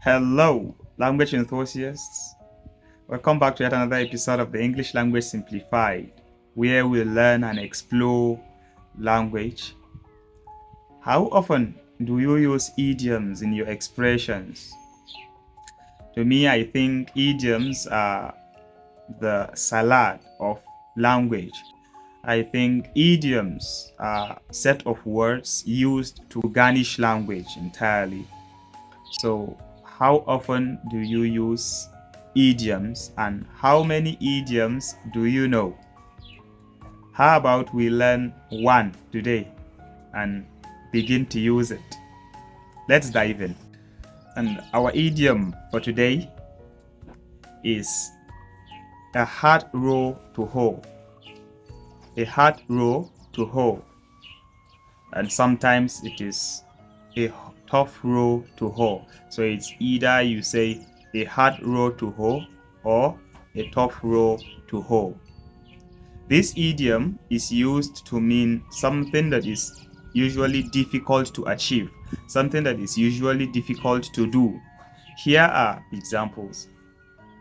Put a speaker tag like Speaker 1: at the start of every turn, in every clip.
Speaker 1: Hello, language enthusiasts. Welcome back to yet another episode of the English Language Simplified, where we learn and explore language. How often do you use idioms in your expressions? To me, I think idioms are the salad of language. I think idioms are a set of words used to garnish language entirely. So, how often do you use idioms and how many idioms do you know? How about we learn one today and begin to use it? Let's dive in. And our idiom for today is a hard row to hoe. A hard row to hoe. And sometimes it is a tough row to hoe. So it's either you say a hard row to hoe or a tough row to hoe. This idiom is used to mean something that is usually difficult to achieve, something that is usually difficult to do. Here are examples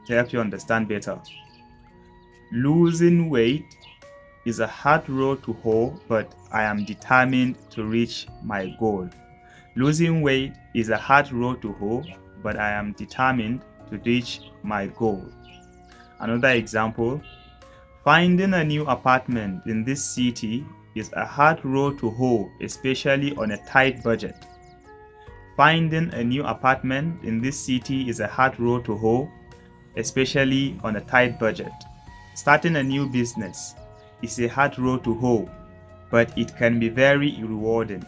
Speaker 1: to help you understand better. Losing weight is a hard row to hoe, but I am determined to reach my goal. Losing weight is a hard row to hoe, but I am determined to reach my goal. Another example, finding a new apartment in this city is a hard row to hoe, especially on a tight budget. Finding a new apartment in this city is a hard row to hoe, especially on a tight budget. Starting a new business is a hard row to hoe, but it can be very rewarding.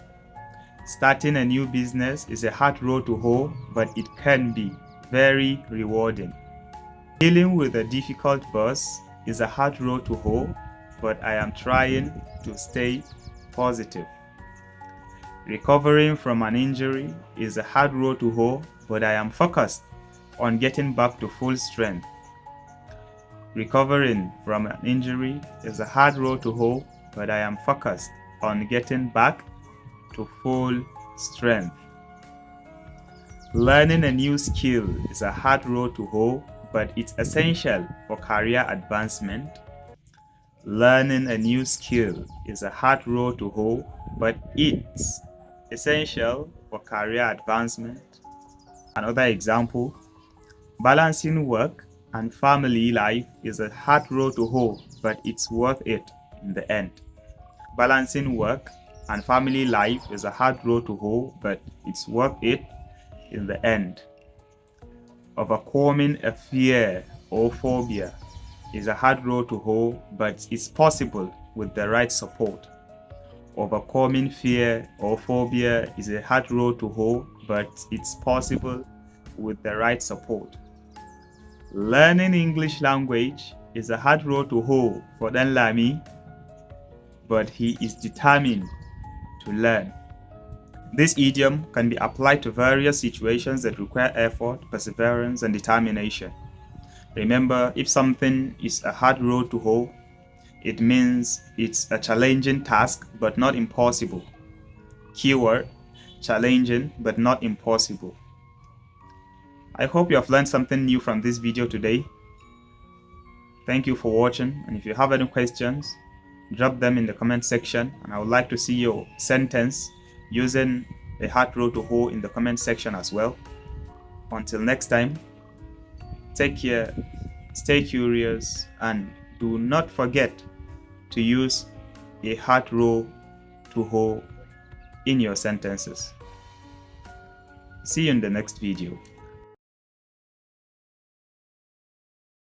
Speaker 1: Starting a new business is a hard row to hoe, but it can be very rewarding. Dealing with a difficult boss is a hard row to hoe, but I am trying to stay positive. Recovering from an injury is a hard row to hoe, but I am focused on getting back to full strength. Recovering from an injury is a hard row to hoe, but I am focused on getting back to full strength. Learning a new skill is a hard row to hoe, but it's essential for career advancement. Learning a new skill is a hard row to hoe, but it's essential for career advancement. Another example, balancing work and family life is a hard row to hoe, but it's worth it in the end. Balancing work and family life is a hard row to hoe, but it's worth it in the end. Overcoming a fear or phobia is a hard row to hoe, but it's possible with the right support. Overcoming fear or phobia is a hard row to hoe, but it's possible with the right support. Learning English language is a hard row to hoe for Danlami, but he is determined to learn. This idiom can be applied to various situations that require effort, perseverance, and determination. Remember, if something is a hard row to hoe, it means it's a challenging task but not impossible. Keyword, challenging but not impossible. I hope you have learned something new from this video today. Thank you for watching, and if you have any questions, drop them in the comment section, and I would like to see your sentence using a hard row to hoe in the comment section as well. Until next time, take care, stay curious, and do not forget to use a hard row to hoe in your sentences. See you in the next video.